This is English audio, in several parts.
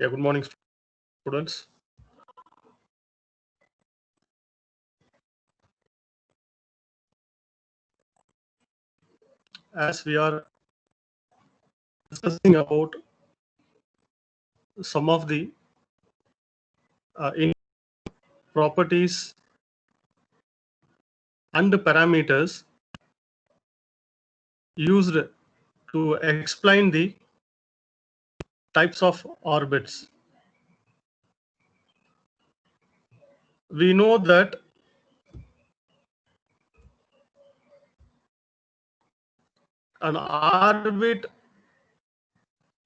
Yeah, good morning, students. As we are discussing about some of the properties and parameters used to explain the types of orbits. We know that an orbit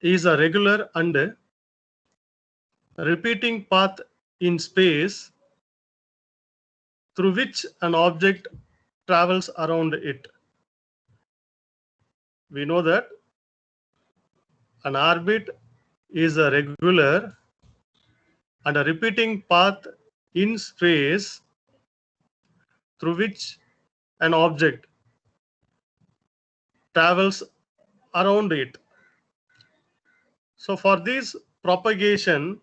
is a regular and repeating path in space through which an object travels around it. We know that an orbit is a regular and a repeating path in space through which an object travels around it. So for this propagation,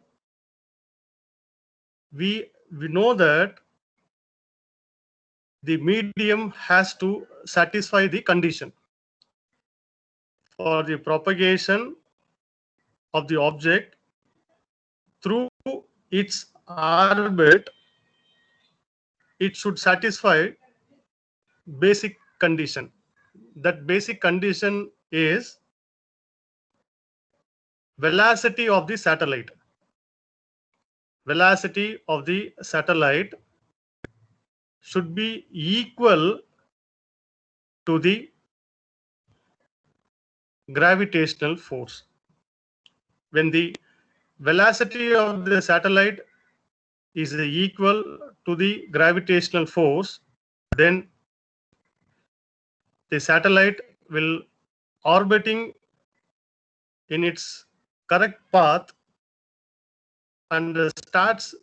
we know that the medium has to satisfy the condition. For the propagation of the object through its orbit, it should satisfy basic condition. That basic condition is velocity of the satellite. Velocity of the satellite should be equal to the gravitational force. When the velocity of the satellite is equal to the gravitational force, then the satellite will orbiting in its correct path and starts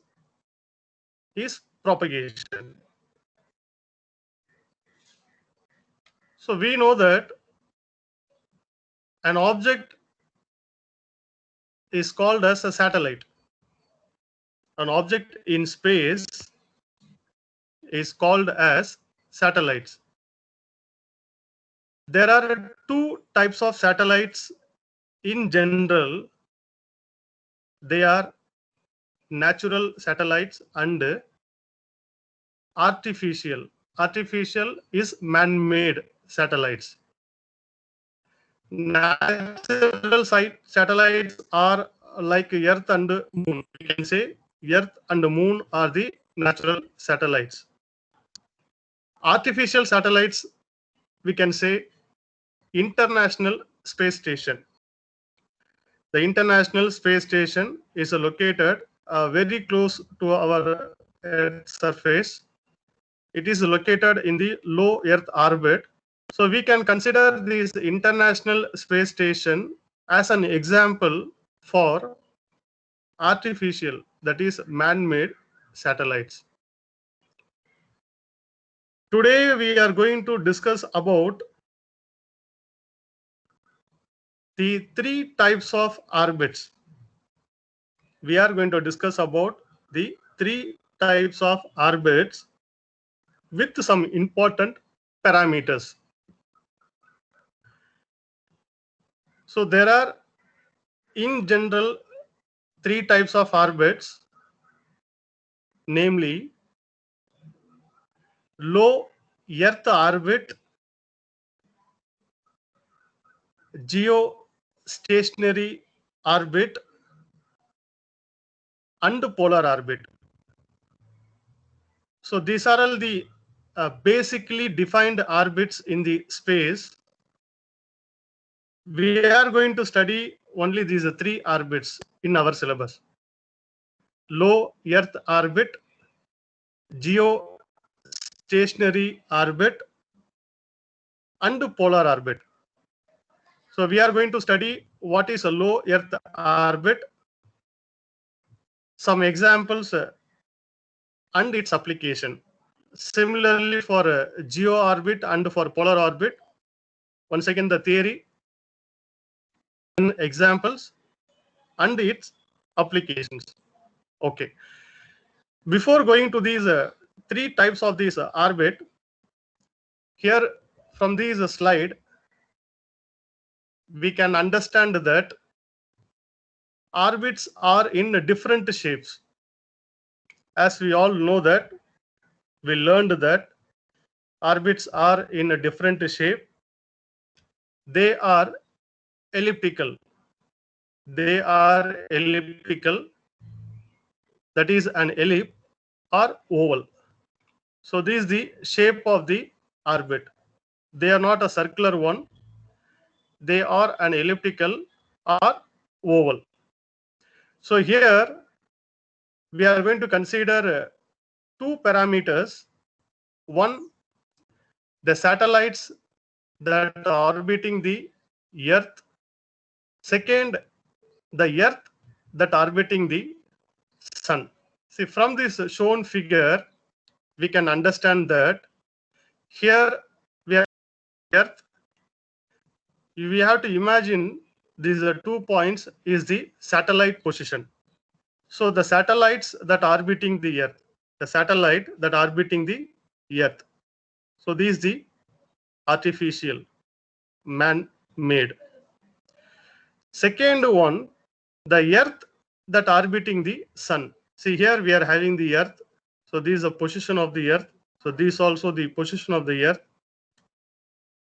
its propagation. So we know that an object is called as a satellite. An object in space is called as satellites. There are two types of satellites in general. They are natural satellites and artificial. Artificial is man-made satellites. Natural satellites are like Earth and Moon. We can say Earth and Moon are the natural satellites. Artificial satellites, we can say International Space Station. The International Space Station is located very close to our Earth's surface. It is located in the low Earth orbit. So we can consider this International Space Station as an example for artificial, that is man-made satellites. Today we are going to discuss about the three types of orbits. We are going to discuss about the three types of orbits with some important parameters. So there are in general three types of orbits, namely low Earth orbit, geostationary orbit, and polar orbit. So these are all the basically defined orbits in the space. We are going to study only these three orbits in our syllabus: low Earth orbit, geostationary orbit, and polar orbit. So we are going to study what is a low Earth orbit, some examples and its application. Similarly for geo orbit and for polar orbit, once again the theory, examples and its applications. Okay. Before going to these three types of these orbit, here from this slide, we can understand that orbits are in different shapes. As we all know that, we learned that orbits are in a different shape. They are elliptical. They are elliptical. That is an ellipse or oval. So this is the shape of the orbit. They are not a circular one. They are an elliptical or oval. So here we are going to consider two parameters. One, the satellites that are orbiting the Earth. Second, the Earth that orbiting the Sun. See, from this shown figure, we can understand that here we are Earth. We have to imagine these 2 points is the satellite position. So the satellites that are orbiting the Earth, the satellite that are orbiting the Earth. So this is the artificial, man-made. Second one, the Earth that orbiting the Sun. See, here we are having the Earth. So this is the position of the Earth. So this also the position of the Earth.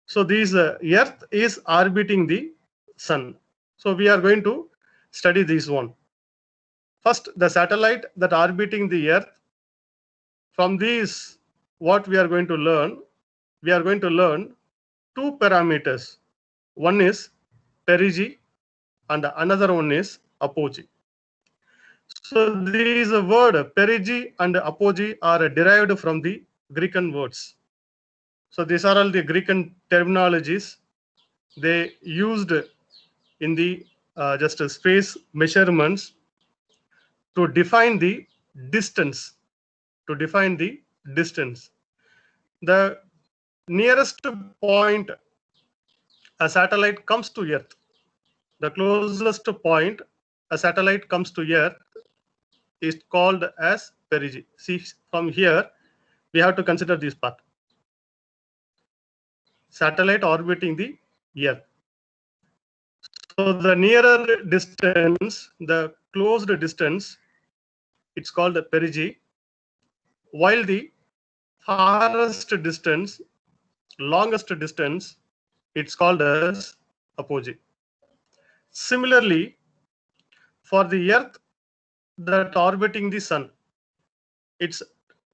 So this Earth is orbiting the Sun. So we are going to study this one. First, the satellite that orbiting the Earth. From these, what we are going to learn? We are going to learn two parameters. One is perigee and another one is apogee. So these word perigee and apogee are derived from the Greek words. So these are all the Greek terminologies they used in the just space measurements to define the distance. To define the distance, the nearest point a satellite comes to Earth, the closest point a satellite comes to Earth is called as perigee. See, from here we have to consider this part. Satellite orbiting the Earth. So the nearer distance, the closed distance, it's called the perigee, while the farthest distance, longest distance, it's called as apogee. Similarly, for the Earth that orbiting the Sun, it's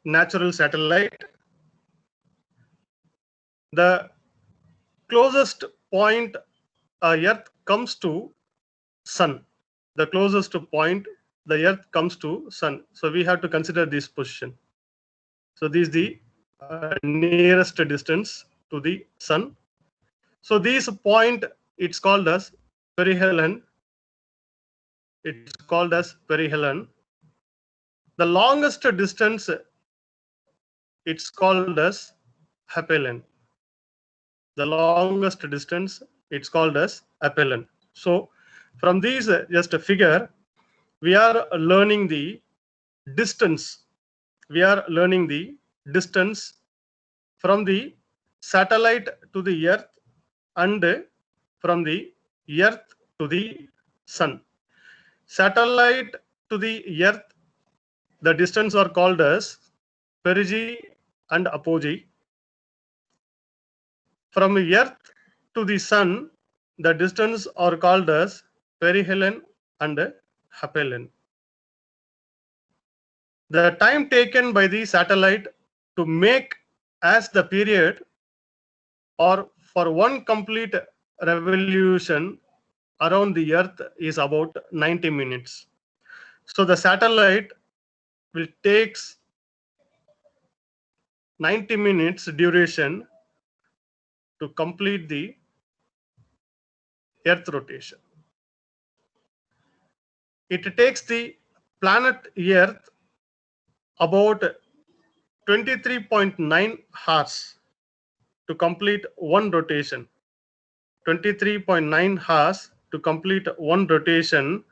natural satellite. The closest point Earth comes to Sun. The closest point the Earth comes to Sun. So we have to consider this position. So this is the nearest distance to the Sun. So this point, it's called as perihelion. It's called as perihelion. The longest distance, it's called as aphelion. The longest distance, it's called as aphelion. So from these just a figure, we are learning the distance. We are learning the distance from the satellite to the Earth and from the Earth to the Sun. Satellite to the Earth, the distance are called as perigee and apogee. From Earth to the Sun, the distance are called as perihelion and aphelion. The time taken by the satellite to make as the period or for one complete revolution around the Earth is about 90 minutes. So the satellite will takes 90 minutes duration to complete the Earth rotation. It takes the planet Earth about 23.9 hours to complete one rotation. 23.9 hours to complete one rotation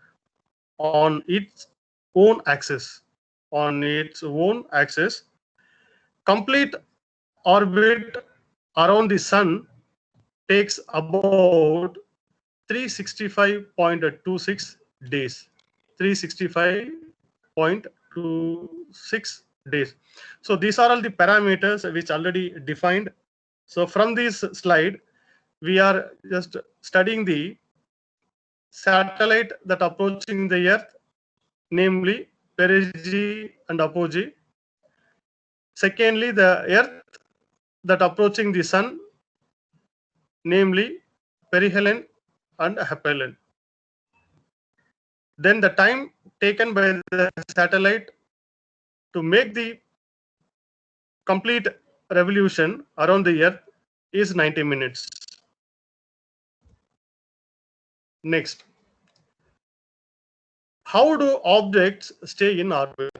on its own axis. On its own axis, complete orbit around the sun takes about 365.26 days. 365.26 days. So these are all the parameters which already defined. So from this slide, we are just studying the satellite that approaching the Earth, namely perigee and apogee. Secondly, the Earth that approaching the Sun, namely perihelion and aphelion. Then the time taken by the satellite to make the complete revolution around the Earth is 90 minutes. Next, how do objects stay in orbit?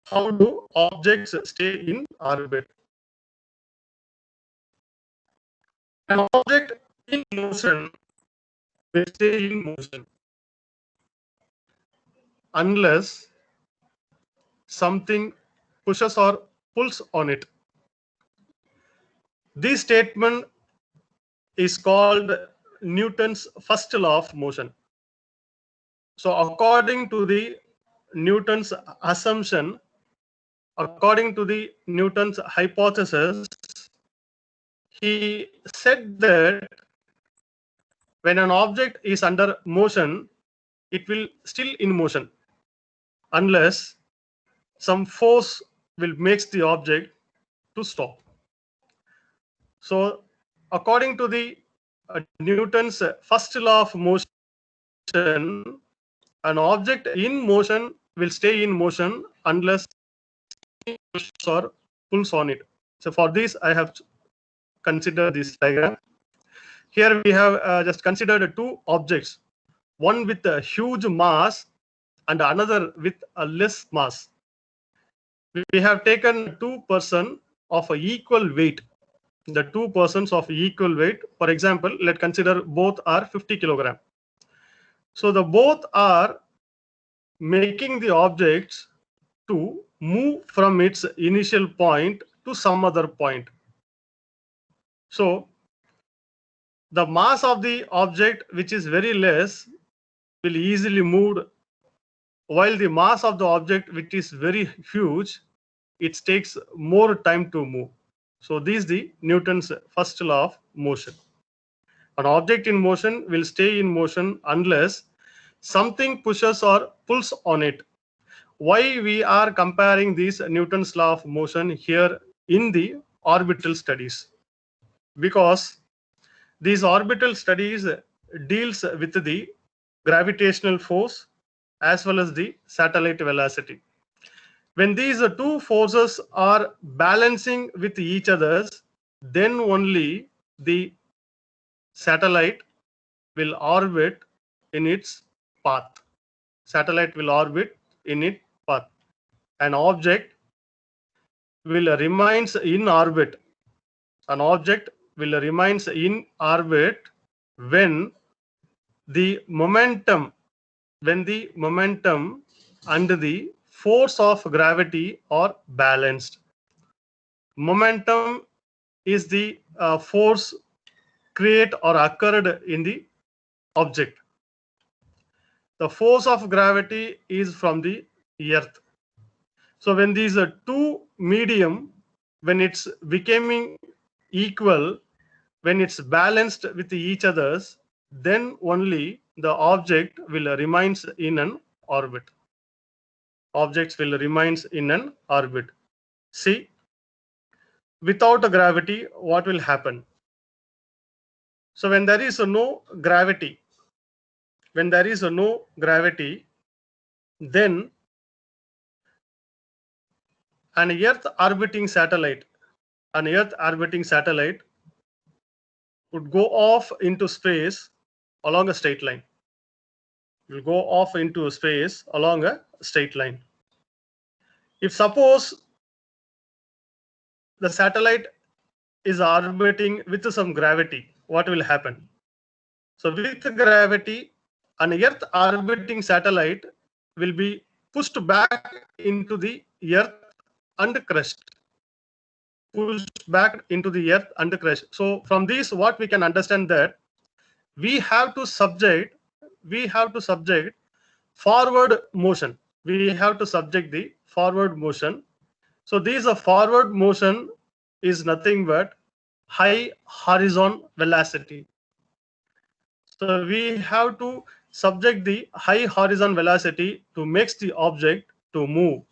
How do objects stay in orbit? An object in motion will stay in motion unless something pushes or pulls on it. This statement is called Newton's first law of motion. So according to the Newton's assumption, according to the Newton's hypothesis, he said that when an object is under motion, it will still in motion unless some force will makes the object to stop. So according to the Newton's first law of motion, an object in motion will stay in motion unless pushes or pulls on it. So for this, I have considered this diagram. Here we have just considered two objects, one with a huge mass and another with a less mass. We have taken two persons of equal weight. The two persons of equal weight, for example, let's consider both are 50 kilogram. So the both are making the objects to move from its initial point to some other point. So the mass of the object, which is very less, will easily move, while the mass of the object, which is very huge, it takes more time to move. So this is the Newton's first law of motion. An object in motion will stay in motion unless something pushes or pulls on it. Why we are comparing this Newton's law of motion here in the orbital studies? Because these orbital studies deals with the gravitational force as well as the satellite velocity. When these two forces are balancing with each other, then only the satellite will orbit in its path. Satellite will orbit in its path. An object will remains in orbit. An object will remains in orbit when the momentum and the force of gravity are balanced. Momentum is the force create or occurred in the object. The force of gravity is from the earth. So when these are two medium, when it's becoming equal, when it's balanced with each others, then only the object will remains in an orbit. Objects will remains in an orbit. See, without a gravity, what will happen? So when there is no gravity, then an Earth orbiting satellite would go off into space along a straight line. Will go off into space along a straight line. If suppose the satellite is orbiting with some gravity, what will happen? So with gravity, an Earth orbiting satellite will be pushed back into the Earth and crushed. Pushed back into the Earth and crushed. So from this, what we can understand that we have to subject forward motion. We have to subject the forward motion. So this forward motion is nothing but high horizon velocity. So we have to subject the high horizon velocity to make the object to move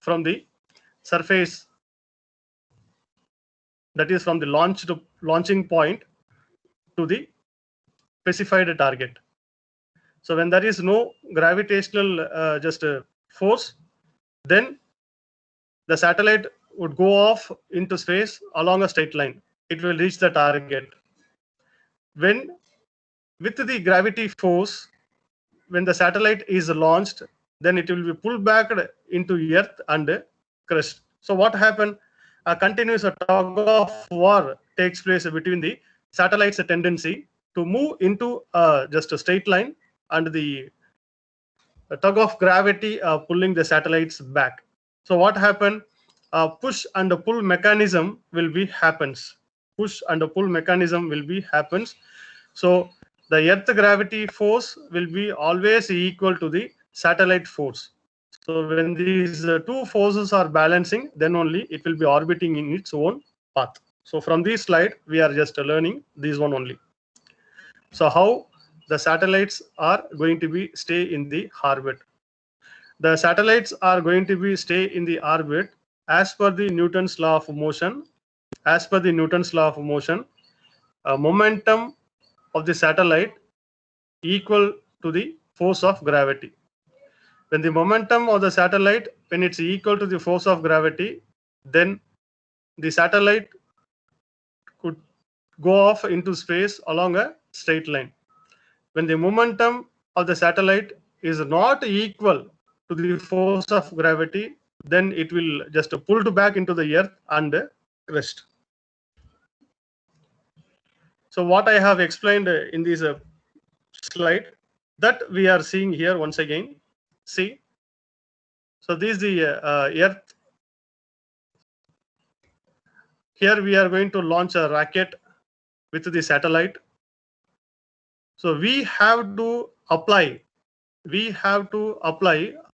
from the surface, that is from the launching point to the specified target. So when there is no gravitational force, then the satellite would go off into space along a straight line. It will reach the target. When with the gravity force, when the satellite is launched, then it will be pulled back into Earth and crushed. So what happened? A continuous tug of war takes place between the satellite's tendency to move into just a straight line and the tug of gravity pulling the satellites back. So what happened? Push and pull mechanism will be happens. Push and pull mechanism will be happens. So the Earth gravity force will be always equal to the satellite force. So when these two forces are balancing, then only it will be orbiting in its own path. So from this slide, we are just learning this one only. So how the satellites are going to be stay in the orbit. The satellites are going to be stay in the orbit as per the Newton's law of motion. As per the Newton's law of motion, momentum of the satellite equal to the force of gravity. When the momentum of the satellite, when it's equal to the force of gravity, then the satellite could go off into space along a straight line. When the momentum of the satellite is not equal to the force of gravity, then it will just pulled back into the Earth and crushed. So what I have explained in this slide, that we are seeing here once again. See, so this is the Earth. Here we are going to launch a rocket with the satellite. So we have to apply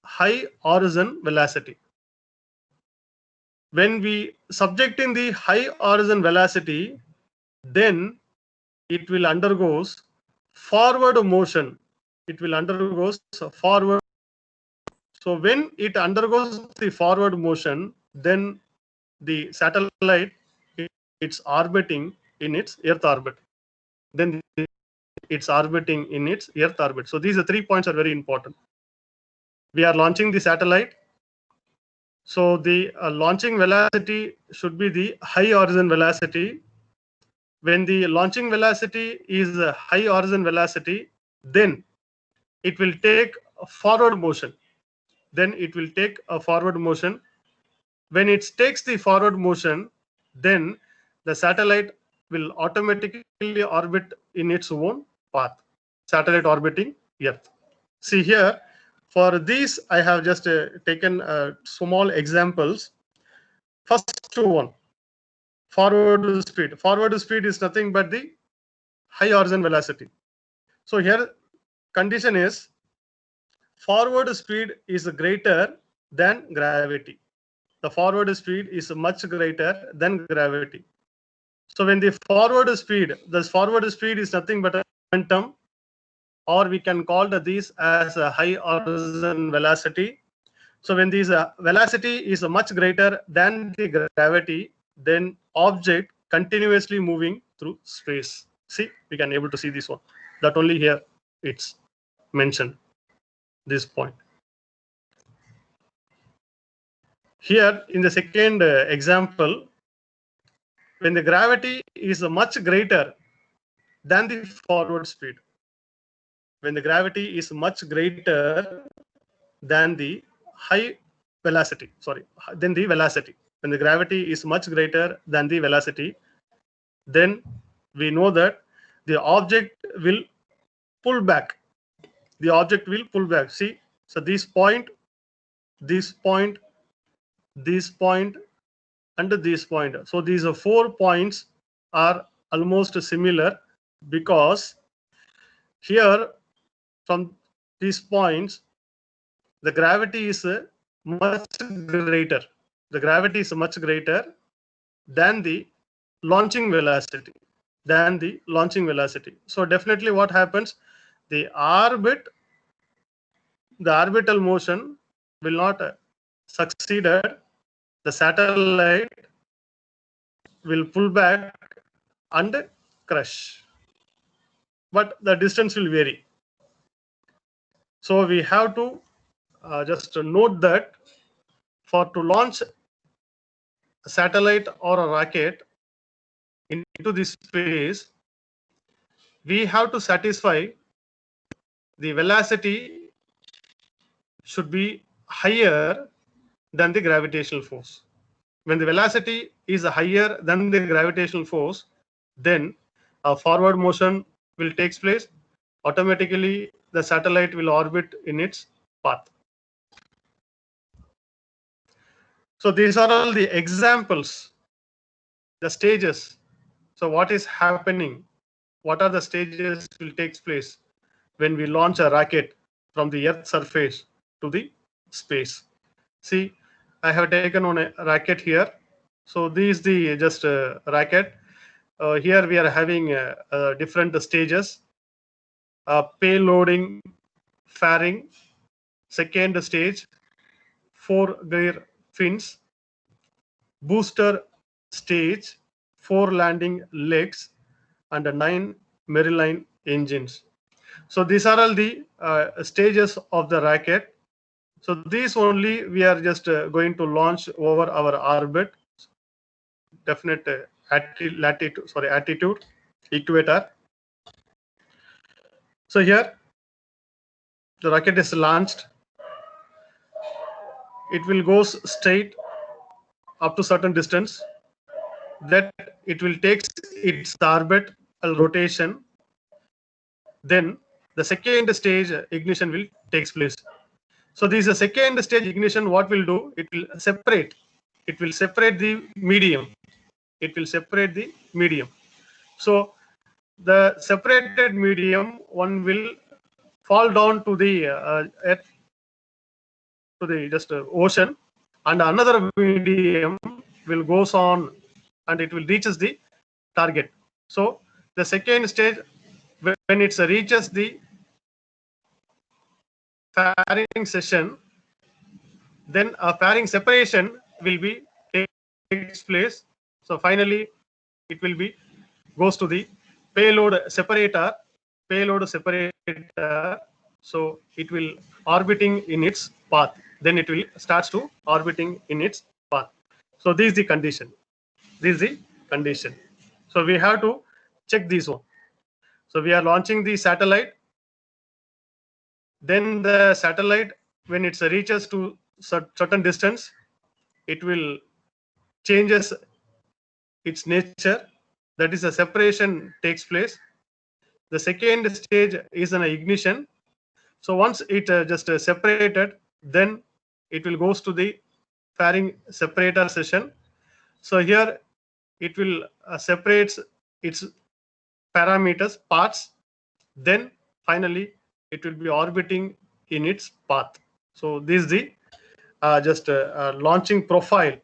high horizon velocity. When we subjecting the high horizon velocity, then it will undergoes forward motion. It will undergoes forward. So when it undergoes the forward motion, then the satellite, it's orbiting in its Earth orbit. Then it's orbiting in its Earth orbit. So these 3 points are very important. We are launching the satellite. So the launching velocity should be the high horizon velocity. When the launching velocity is a high horizon velocity, then it will take a forward motion. Then it will take a forward motion. When it takes the forward motion, then the satellite will automatically orbit in its own path. Satellite orbiting Earth. See here, for these I have just taken small examples. First one, forward speed. Forward speed is nothing but the high horizon velocity. So here condition is forward speed is greater than gravity. The forward speed is much greater than gravity. So when the forward speed is nothing but a momentum, or we can call this as a high horizon velocity. So when this velocity is much greater than the gravity, then object continuously moving through space. See, we can able to see this one. That only here it's mentioned, this point. Here in the second example, when the gravity is much greater than the forward speed, when the gravity is much greater than the high velocity, than the velocity, when the gravity is much greater than the velocity, then we know that the object will pull back the object will pull back. See, so this point, this point, this point, and this point. So these 4 points are almost similar, because here from these points the gravity is much greater. The gravity is much greater than the launching velocity. So definitely what happens? The orbital motion will not succeeded. The satellite will pull back and crash, but the distance will vary. So we have to just note that to launch a satellite or a rocket into this space, we have to satisfy the velocity should be higher than the gravitational force. When the velocity is higher than the gravitational force, then a forward motion will take place. Automatically, the satellite will orbit in its path. So these are all the examples, the stages. So what is happening? What are the stages will take place when we launch a rocket from the Earth surface to the space? See, I have taken on a rocket here. So this is the just rocket. Here we are having different stages. Payloading, fairing, second stage, 4-gear fins, booster stage, 4 landing legs, and 9 Marilyn engines. So these are all the stages of the rocket. So these only we are just going to launch over our orbit, definite attitude, equator. So here the rocket is launched. It will go straight up to certain distance. That it will take its orbit rotation. Then the second stage ignition will takes place. So this is a second stage ignition. What will do? It will separate. It will separate the medium. So the separated medium one will fall down to the earth, to the just ocean, and another medium will goes on and it will reaches the target. So the second stage, when it reaches the fairing session, then a fairing separation will be takes place. So finally it will be goes to the payload separator. So it will orbiting in its path. Then it will starts to orbiting in its path. So this is the condition. So we have to check this one. So we are launching the satellite. Then the satellite, when it reaches to certain distance, it will changes its nature. That is, a separation takes place. The second stage is an ignition. So once it just separated, then it will goes to the fairing separator session. So here it will separates its parameters parts. Then finally it will be orbiting in its path. So this is the just launching profile.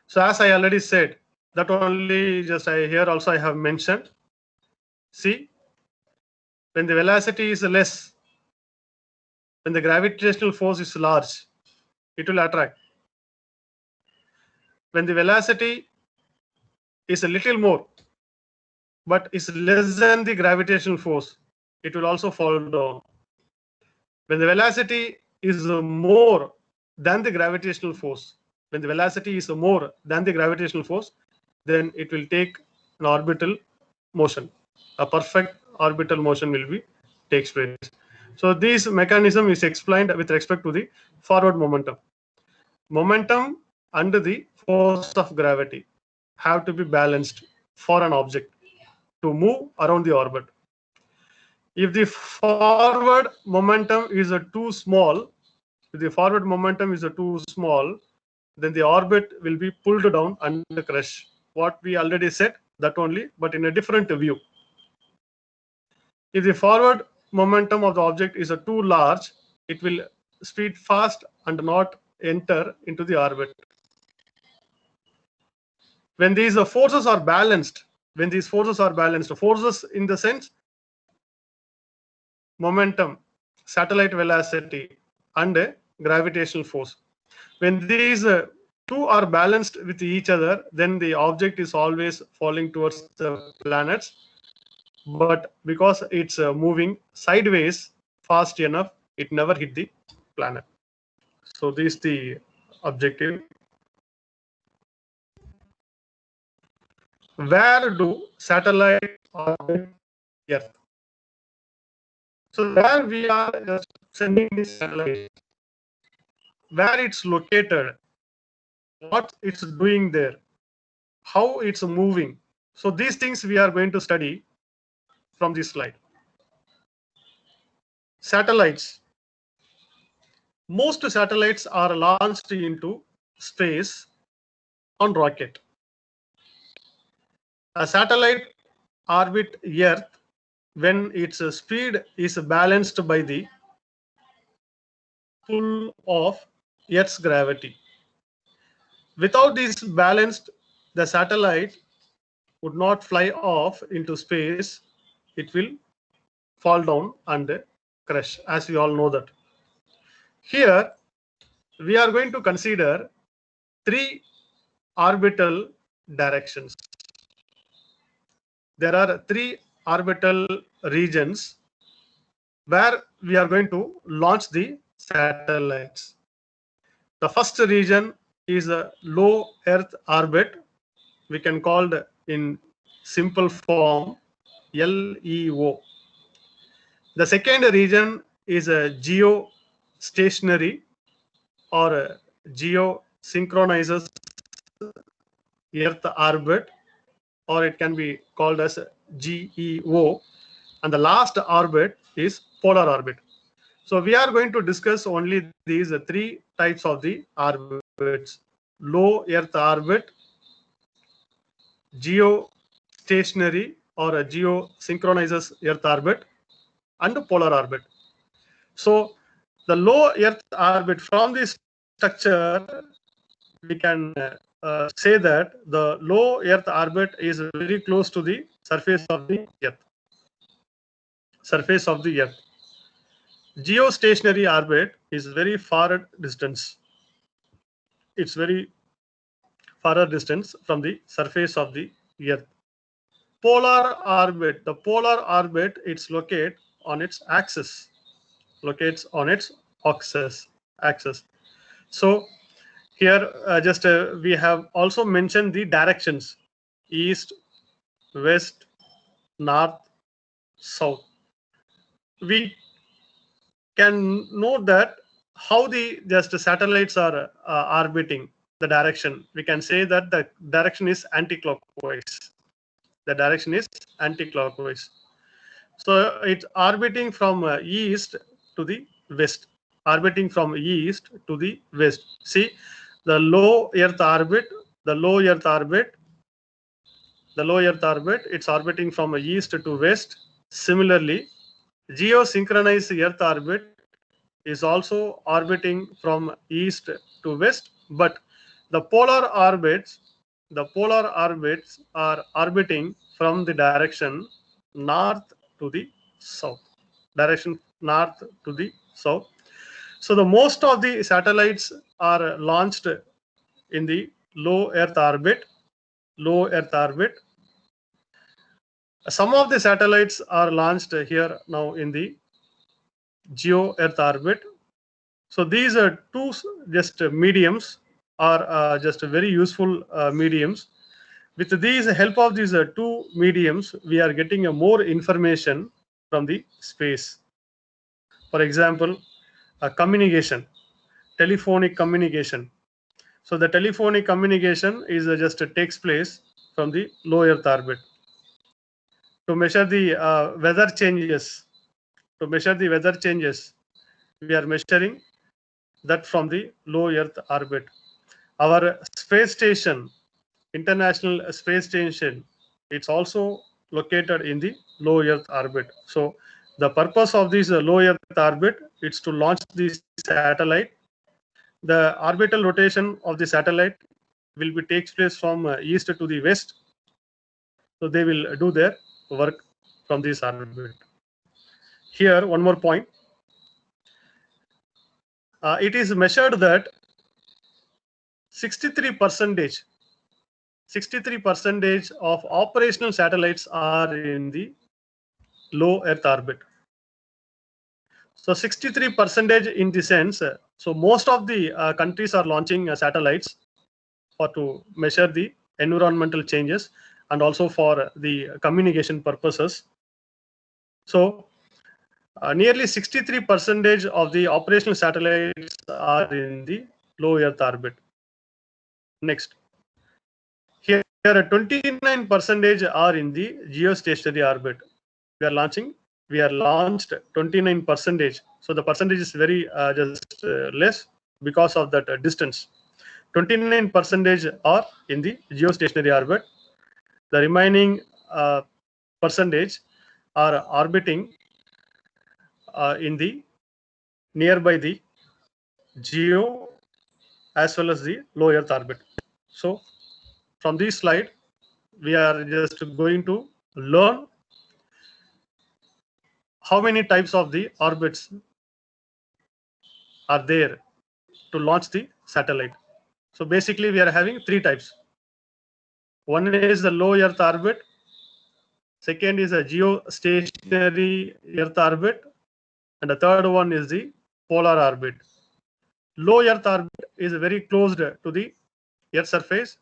So as I already said, that only just here also I have mentioned. See, when the velocity is less, when the gravitational force is large, it will attract. When the velocity is a little more, but is less than the gravitational force, it will also fall down. When the velocity is more than the gravitational force, then it will take an orbital motion. A perfect orbital motion will be takes place. So this mechanism is explained with respect to the forward momentum. Momentum and the force of gravity have to be balanced for an object to move around the orbit. If the forward momentum is too small, if the forward momentum is too small, then the orbit will be pulled down and crush. What we already said, that only, but in a different view. If the forward momentum of the object is too large, it will speed fast and not enter into the orbit. When these forces are balanced, forces in the sense momentum, satellite velocity, and gravitational force. When these two are balanced with each other, then the object is always falling towards the planets. But because it's moving sideways fast enough, it never hit the planet. So this is the objective. Where do satellites orbit Earth? So where we are just sending the satellite, where it's located, what it's doing there, how it's moving. So these things we are going to study from this slide. Satellites. Most satellites are launched into space on rocket. A satellite orbit Earth when its speed is balanced by the pull of Earth's gravity. Without this balanced, the satellite would not fly off into space. It will fall down and crash, as we all know that. Here, we are going to consider three orbital directions. There are three orbital regions where we are going to launch the satellites. The first region is a low Earth orbit. We can call it in simple form LEO. The second region is a geostationary or a geosynchronizes Earth orbit, or it can be called as GEO. And the last orbit is polar orbit. So we are going to discuss only these three types of the orbits: low Earth orbit, geostationary or a geosynchronizes Earth orbit, and polar orbit. So the low Earth orbit, from this structure, we can say that the low Earth orbit is very close to the surface of the Earth. Surface of the Earth. Geostationary orbit is very far distance. It's very far distance from the surface of the Earth. Polar orbit. The polar orbit, it's located on its axis. Locates on its axis. So here just we have also mentioned the directions: east, west, north, south. We can note that how the just satellites are orbiting the direction. We can say that the direction is anti-clockwise. The direction is anti-clockwise. So it's orbiting from east to the west. Orbiting from east to the west. See, the low Earth orbit, it's orbiting from east to west. Similarly, geosynchronized Earth orbit is also orbiting from east to west, but the polar orbits are orbiting from the direction north to the south. So the most of the satellites are launched in the low Earth orbit. Some of the satellites are launched here now in the geo Earth orbit. So these are two just mediums, are just very useful mediums. With these help of these two mediums, we are getting more information from the space. For example, communication, telephonic communication. So the telephonic communication is just takes place from the low Earth orbit. To measure the weather changes, to measure the weather changes, we are measuring that from the low Earth orbit. Our space station, International Space Station, it's also located in the low Earth orbit. So the purpose of this low Earth orbit is to launch this satellite. The orbital rotation of the satellite will be takes place from east to the west. So they will do their work from this orbit. Here, one more point. It is measured that 63% of operational satellites are in the low Earth orbit. So 63% in the sense, so most of the countries are launching satellites for to measure the environmental changes and also for the communication purposes. So nearly 63% of the operational satellites are in the low Earth orbit. Next, here 29% are in the geostationary orbit. We are launched 29%. So the percentage is very just less because of that distance. 29% are in the geostationary orbit. The remaining percentage are orbiting in the nearby the geo as well as the low Earth orbit. So from this slide, we are just going to learn how many types of the orbits are there to launch the satellite. So basically, we are having three types. One is the low Earth orbit. Second is a geostationary Earth orbit. And the third one is the polar orbit. Low Earth orbit is very close to the Earth surface.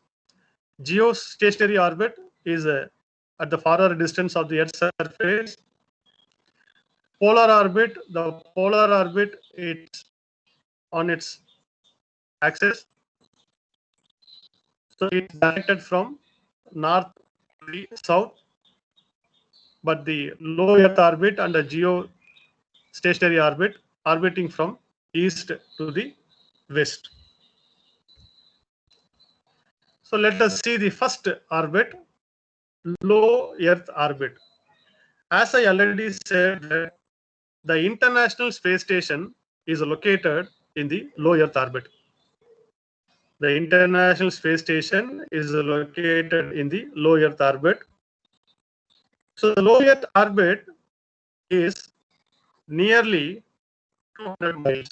Geostationary orbit is at the farther distance of the Earth surface. The polar orbit, it's on its axis. So it's directed from north to the south. But the low Earth orbit and the geostationary orbit orbiting from east to the west. So let us see the first orbit, low Earth orbit. As I already said, the International Space Station is located in the low Earth orbit. The International Space Station is located in the low Earth orbit. So the low Earth orbit is nearly 200 miles,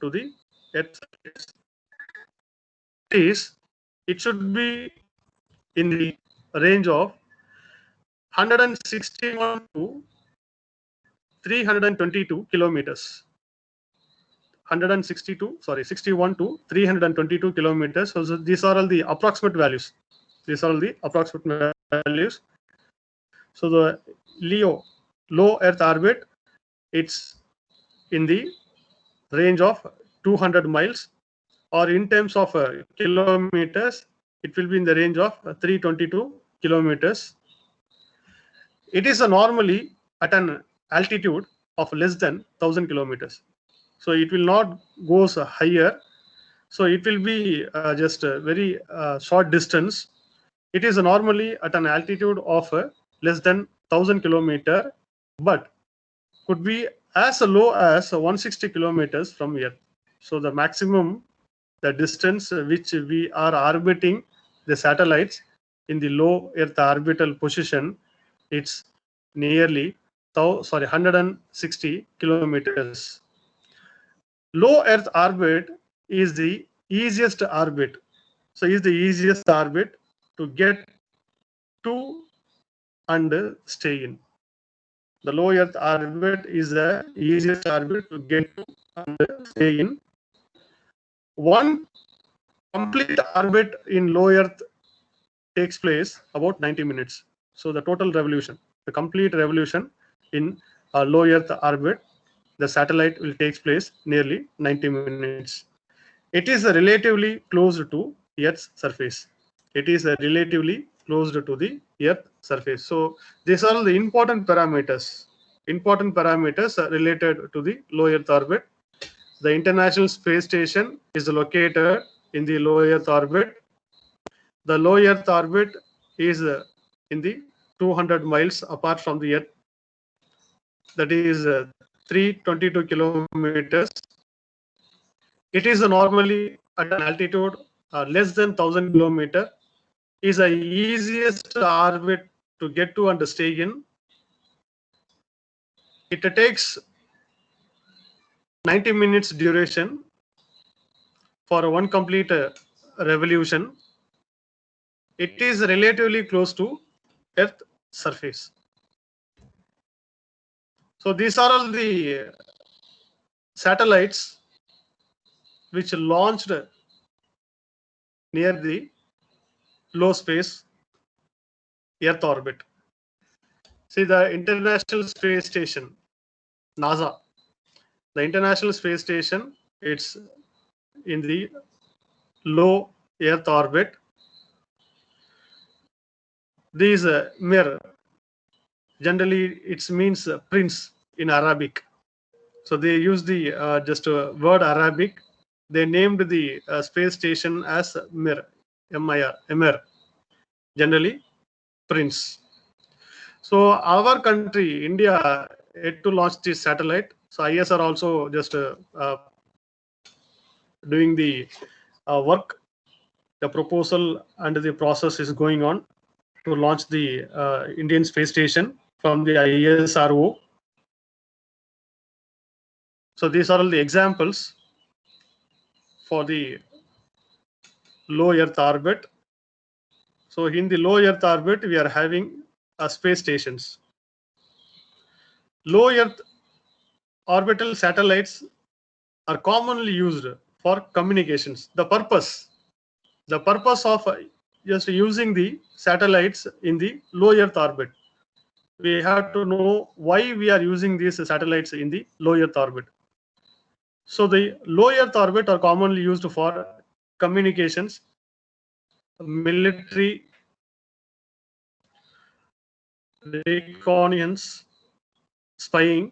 to the Earth surface. It should be in the range of 161 to 322 kilometers. 61 to 322 kilometers. So these are all the approximate values. So the low Earth orbit, it's in the range of 200 miles, or in terms of kilometers, it will be in the range of 322 kilometers. It is normally at an altitude of less than 1000 kilometers. So it will not go higher. So it will be just a very short distance. It is normally at an altitude of less than 1000 kilometer, but could be as low as 160 kilometers from Earth. So the maximum, the distance which we are orbiting the satellites in the low Earth orbital position, it's nearly 160 kilometers. Low Earth orbit is the easiest orbit. So is the easiest orbit to get to and stay in. The low Earth orbit is the easiest orbit to get to and stay in. One complete orbit in low Earth takes place about 90 minutes. So the total revolution, the complete revolution in a low Earth orbit, the satellite will take place nearly 90 minutes. It is relatively close to Earth's surface. It is relatively close to the Earth surface. So these are the important parameters related to the low Earth orbit. The International Space Station is located in the low Earth orbit. The low Earth orbit is in the 200 miles apart from the Earth. That is 322 kilometers. It is normally at an altitude less than 1000 kilometer. Is the easiest orbit to get to and stay in. It takes 90 minutes duration for one complete revolution. It is relatively close to Earth surface. So these are all the satellites which launched near the low space Earth orbit. See the International Space Station, NASA. The International Space Station, it's in the low Earth orbit. These Mir, generally it means prince in Arabic. So they use the just word Arabic. They named the space station as Mir, M-I-R, Emir, generally prince. So our country, India, yet to launch this satellite. So ISR also just doing the work. The proposal and the process is going on to launch the Indian space station from the ISRO. So these are all the examples for the low Earth orbit. So in the low Earth orbit, we are having space stations. Low Earth orbital satellites are commonly used for communications. The purpose of just using the satellites in the low Earth orbit. We have to know why we are using these satellites in the low Earth orbit. So the low Earth orbit are commonly used for communications, military, reconnaissance, spying,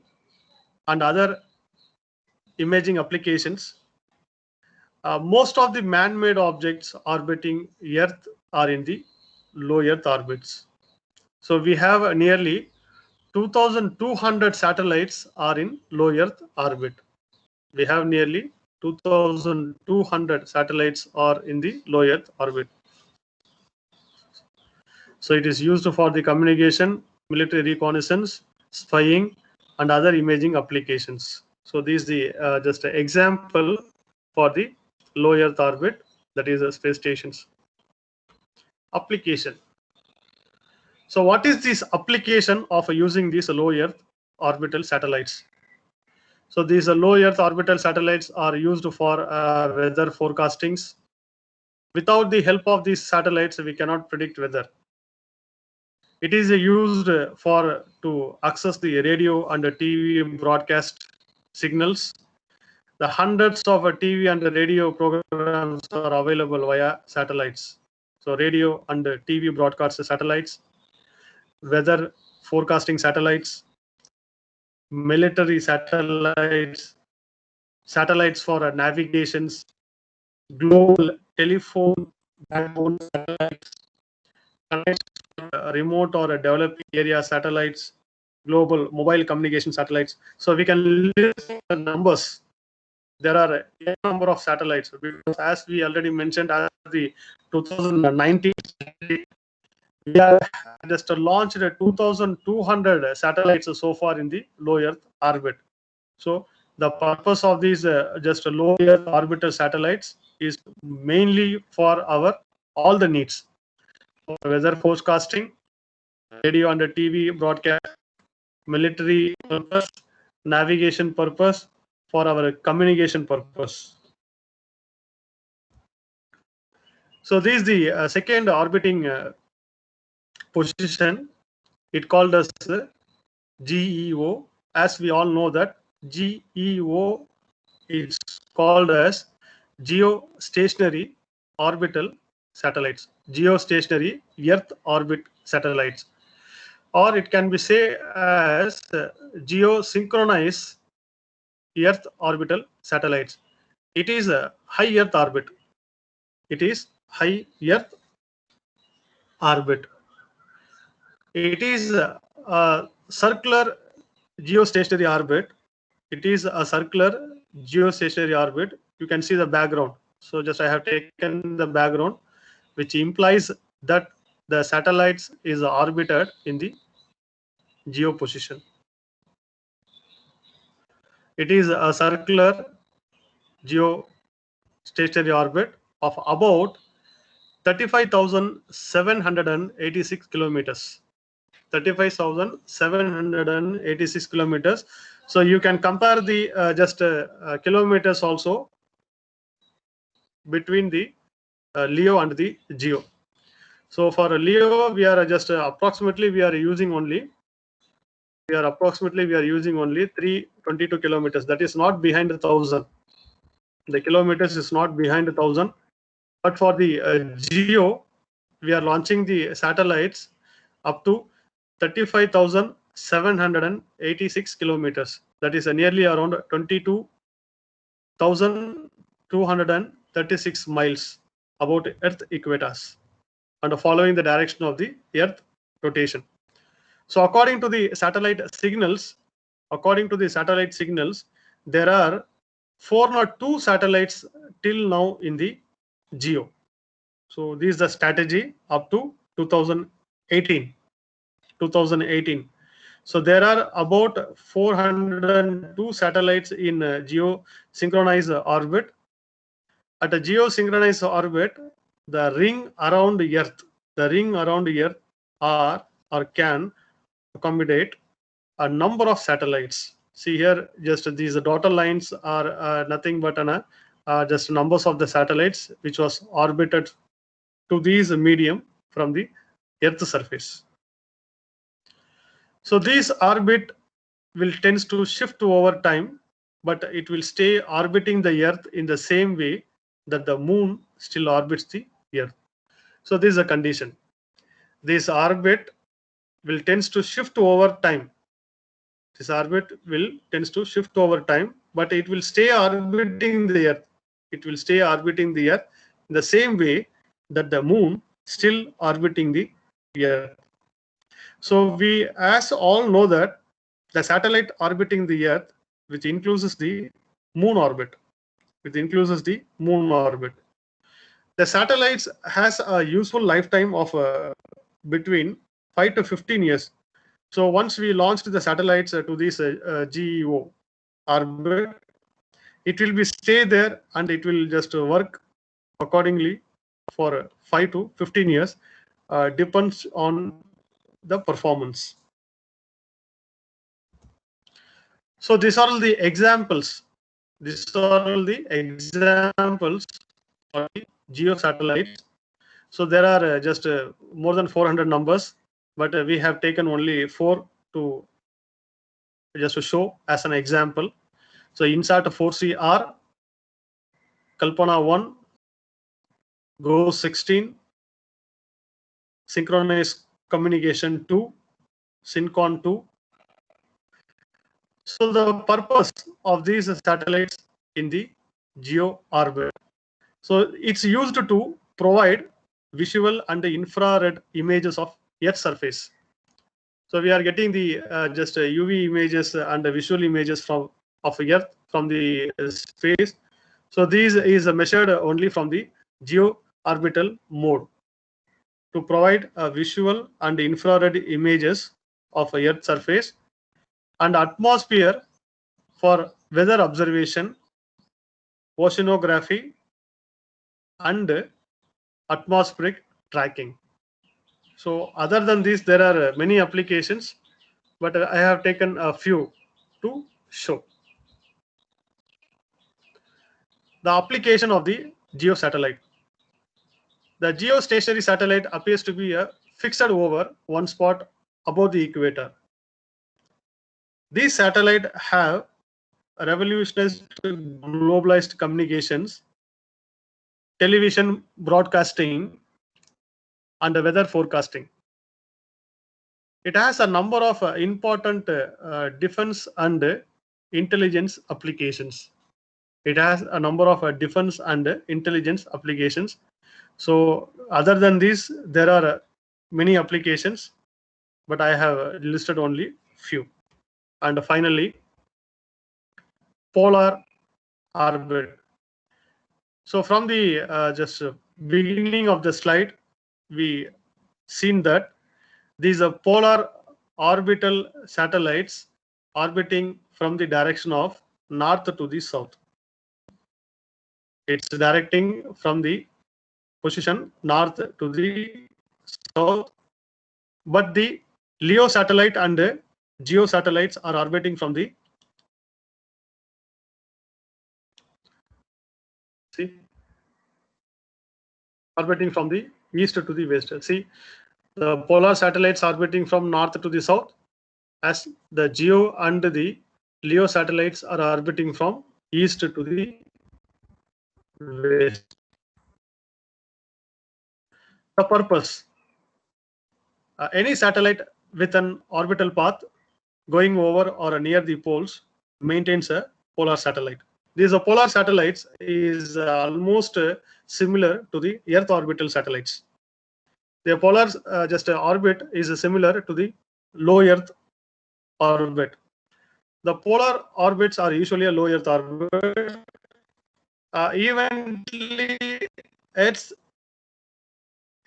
and other imaging applications. Most of the man-made objects orbiting Earth are in the low Earth orbits. So we have nearly 2,200 satellites are in low Earth orbit. We have nearly 2,200 satellites are in the low Earth orbit. So it is used for the communication, military reconnaissance, spying, and other imaging applications. So this is the just an example for the low Earth orbit, that is the space stations. Application. So what is this application of using these low Earth orbital satellites? So these low Earth orbital satellites are used for weather forecastings. Without the help of these satellites, we cannot predict weather. It is used for to access the radio and the TV broadcast signals. The hundreds of TV and radio programs are available via satellites. So radio and TV broadcast satellites, weather forecasting satellites, military satellites, satellites for navigations, global telephone backbone satellites, remote or developing area satellites, global mobile communication satellites. So we can list the numbers. There are a number of satellites because, as we already mentioned, as the 2019, we have just launched 2,200 satellites so far in the low Earth orbit. So the purpose of these just low Earth orbital satellites is mainly for our all the needs: weather forecasting, radio and TV broadcast, military purpose, navigation purpose, for our communication purpose. So this is the second orbiting position. It called as GEO. As we all know that GEO is called as geostationary orbital satellites, geostationary Earth orbit satellites, or it can be say as geosynchronous Earth orbital satellites. It is a high Earth orbit. It is high Earth orbit. It is a circular geostationary orbit. It is a circular geostationary orbit. You can see the background. So just I have taken the background, which implies that the satellites is orbited in the geo position. It is a circular geostationary orbit of about 35,786 kilometers. 35,786 kilometers. So you can compare the kilometers also between the LEO and the GEO. So for LEO, we are just approximately we are using only 322 kilometers. That is not behind 1,000. The kilometers is not behind 1,000. But for the GEO, we are launching the satellites up to 35,786 kilometers. That is nearly around 22,236 miles about Earth equators and following the direction of the Earth rotation. So according to the satellite signals, there are 402 satellites till now in the GEO. So this is the strategy up to 2018. So there are about 402 satellites in geosynchronous orbit. At a geosynchronous orbit, the ring around Earth are or can accommodate a number of satellites. See here, just these dotted lines are nothing but just numbers of the satellites which was orbited to these medium from the Earth surface. So this orbit will tends to shift over time, but it will stay orbiting the Earth in the same way that the moon still orbits the Earth. So this is a condition. This orbit will tends to shift over time. This orbit will tends to shift over time, but it will stay orbiting the Earth. It will stay orbiting the Earth in the same way that the moon still orbiting the Earth. So we as all know that the satellite orbiting the Earth, which includes the moon orbit, the satellites has a useful lifetime of between 5 to 15 years. So once we launched the satellites to this GEO orbit, it will be stay there and it will just work accordingly for 5 to 15 years. Depends on the performance. So these are all the examples. These are all the examples of the geo satellites. So there are just more than 400 numbers, but we have taken only 4 to just to show as an example. So INSAT 4CR, Kalpana 1, GO 16, Synchronous Communication 2, SYNCON 2. So the purpose of these satellites in the geo orbit. So it's used to provide visual and infrared images of Earth surface. So we are getting the just UV images and visual images of Earth from the space. So these is measured only from the geo orbital mode to provide visual and infrared images of Earth surface and atmosphere for weather observation, oceanography, and atmospheric tracking. So other than this, there are many applications, but I have taken a few to show. The application of the geosatellite. The geostationary satellite appears to be fixed over one spot above the equator. These satellites have revolutionized globalized communications, television broadcasting, and weather forecasting. It has a number of important defense and intelligence applications. It has a number of defense and intelligence applications. So other than these, there are many applications, but I have listed only few. And finally, polar orbit. So from the just beginning of the slide, we seen that these are polar orbital satellites orbiting from the direction of north to the south. It's directing from the position north to the south, but the LEO satellite and GEO satellites are orbiting from the orbiting from the east to the west. See, the polar satellites orbiting from north to the south, as the GEO and the LEO satellites are orbiting from east to the west. The purpose: any satellite with an orbital path going over or near the poles maintains a polar satellite. These polar satellites is almost similar to the Earth orbital satellites. The polar orbit is similar to the low Earth orbit. The polar orbits are usually a low Earth orbit. Eventually, Earth's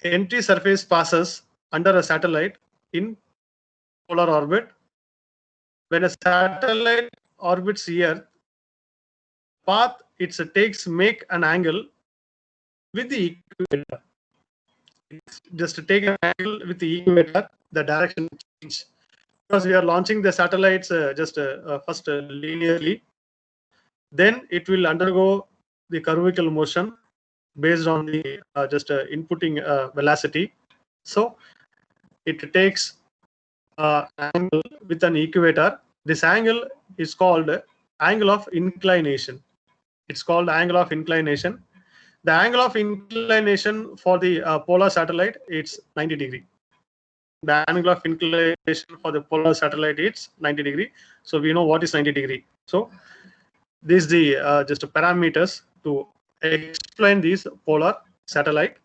entry surface passes under a satellite in polar orbit. When a satellite orbits Earth, path it takes make an angle with the equator. Just to take an angle with the equator, the direction change. Because we are launching the satellites first linearly, then it will undergo the curvical motion based on the inputting velocity. So it takes angle with an equator. This angle is called angle of inclination. It's called angle of inclination. The angle of inclination for the polar satellite, it's 90 degree. The angle of inclination for the polar satellite, it's 90 degree. So we know what is 90 degree. So these the just parameters to explain this polar satellite.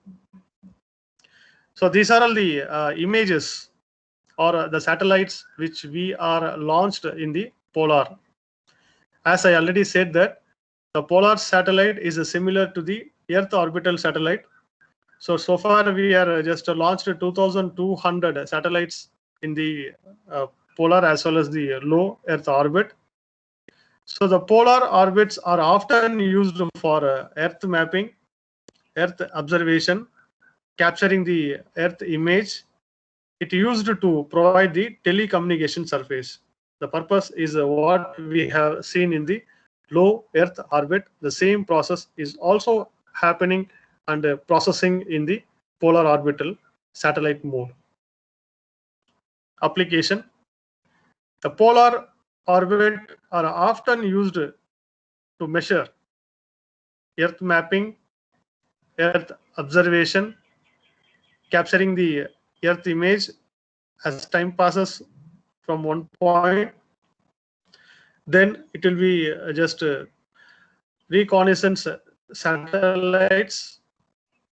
So these are all the images or the satellites which we are launched in the polar. As I already said that the polar satellite is similar to the Earth orbital satellite. So far we are just launched 2,200 satellites in the polar as well as the low Earth orbit. So the polar orbits are often used for Earth mapping, Earth observation, capturing the Earth image. It used to provide the telecommunication surface. The purpose is what we have seen in the low Earth orbit. The same process is also happening and processing in the polar orbital satellite mode. Application: the polar orbit are often used to measure Earth mapping, Earth observation, capturing the Earth image as time passes from one point. Then it will be reconnaissance satellites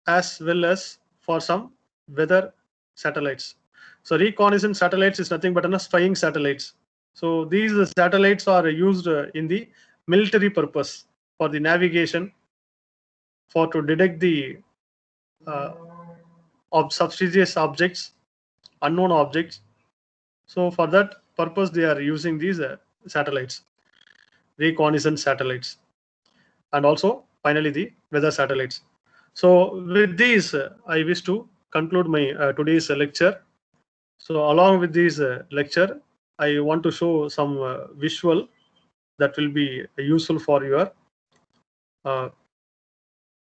as well as for some weather satellites. So reconnaissance satellites is nothing but spying satellites. So these satellites are used in the military purpose for the navigation, for to detect the of suspicious objects, unknown objects. So for that purpose, they are using these satellites, reconnaissance satellites, and also finally the weather satellites. So with these, I wish to conclude my today's lecture. So along with this lecture, I want to show some visual that will be useful for your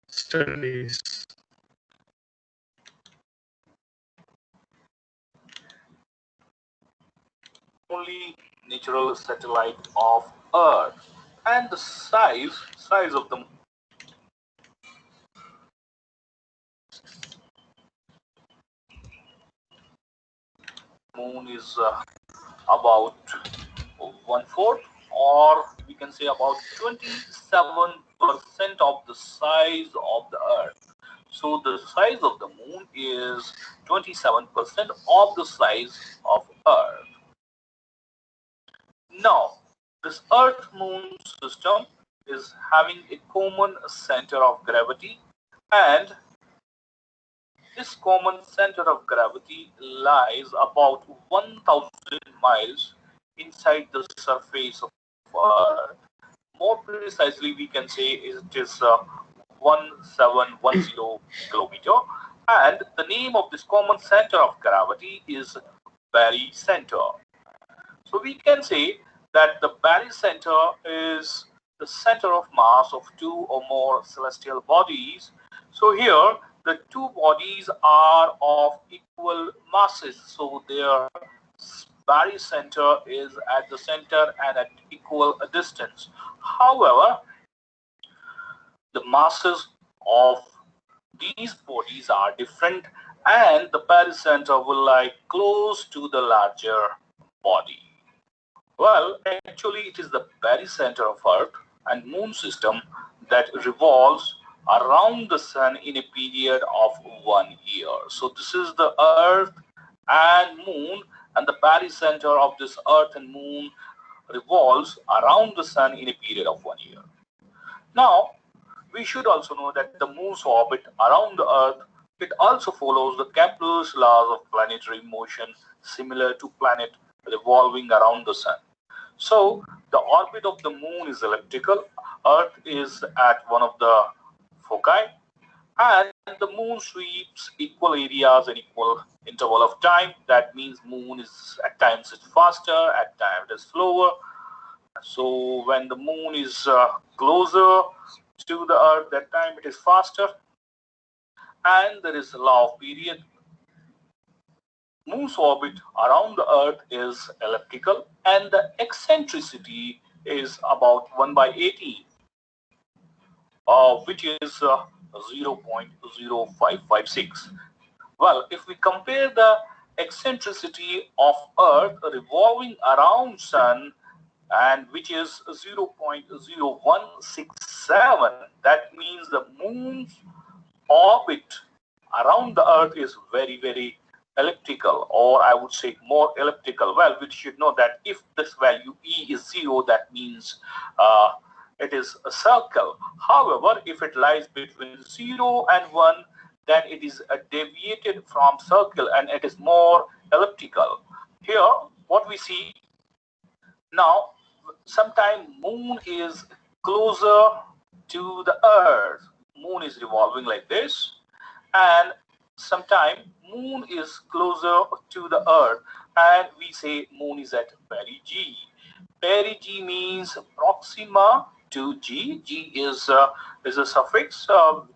studies. Only natural satellite of Earth, and the size of the moon is about 1/4, or we can say about 27% of the size of the Earth. So the size of the moon is 27% of the size of Earth. Now, this Earth-Moon system is having a common center of gravity, and this common center of gravity lies about 1,000 miles inside the surface of Earth. More precisely, we can say it is 1710 kilometer, and the name of this common center of gravity is barycenter. So we can say that the barycenter is the center of mass of two or more celestial bodies. So here the two bodies are of equal masses, so their barycenter is at the center and at equal distance. However, the masses of these bodies are different, and the barycenter will lie close to the larger body. Well, actually, it is the barycenter of Earth and Moon system that revolves around the Sun in a period of 1 year. So this is the Earth and Moon, and the barycenter of this Earth and Moon revolves around the Sun in a period of 1 year. Now, we should also know that the Moon's orbit around the Earth, it also follows the Kepler's laws of planetary motion, similar to planet revolving around the Sun. So the orbit of the Moon is elliptical. Earth is at one of the foci, and the Moon sweeps equal areas in equal interval of time. That means Moon is at times it's faster, at times it is slower. So when the Moon is closer to the Earth, that time it is faster, and there is a law of period. Moon's orbit around the Earth is elliptical, and the eccentricity is about 1/18, which is 0.0556. Well, if we compare the eccentricity of Earth revolving around Sun, and which is 0.0167, that means the Moon's orbit around the Earth is very, very elliptical, or I would say more elliptical. Well, we should know that if this value E is 0, that means it is a circle. However, if it lies between 0 and 1, then it is deviated from circle and it is more elliptical. Here, what we see now, sometimes Moon is closer to the Earth. Moon is revolving like this, and sometimes Moon is closer to the Earth, and we say Moon is at perigee. Perigee means proxima to G. G is a suffix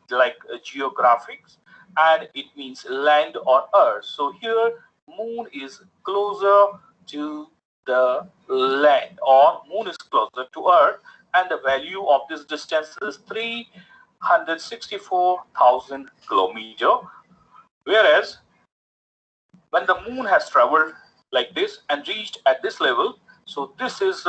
like geographics, and it means land or Earth. So here Moon is closer to the land, or Moon is closer to Earth, and the value of this distance is 364,000 kilometers. Whereas when the Moon has traveled like this and reached at this level, so this is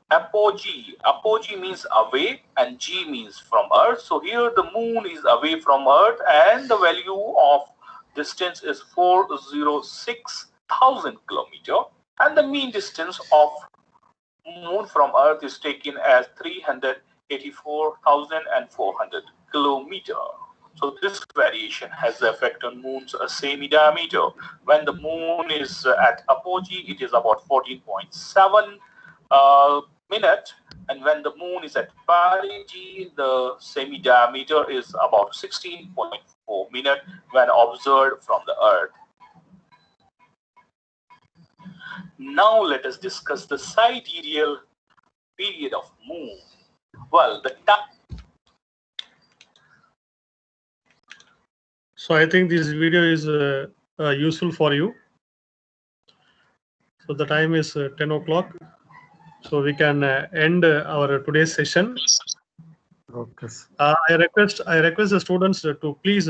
apogee. Apogee means away and G means from Earth. So here the Moon is away from Earth and the value of distance is 406,000 kilometers, and the mean distance of Moon from Earth is taken as 384,400 kilometers. So this variation has the effect on Moon's semi-diameter. When the Moon is at apogee, it is about 14.7 minute, and when the Moon is at perigee, the semi-diameter is about 16.4 minute when observed from the Earth. Now let us discuss the sidereal period of Moon. Well, So I think this video is useful for you. So the time is 10 o'clock. So we can end our today's session. Okay. I request the students to please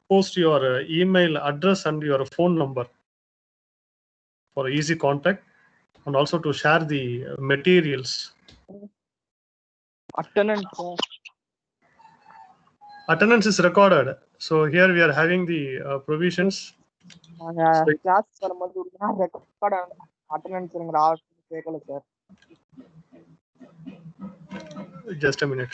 post your email address and your phone number for easy contact and also to share the materials. Attendance. Attendance is recorded. So here we are having the provisions. Class record attendance Just a minute.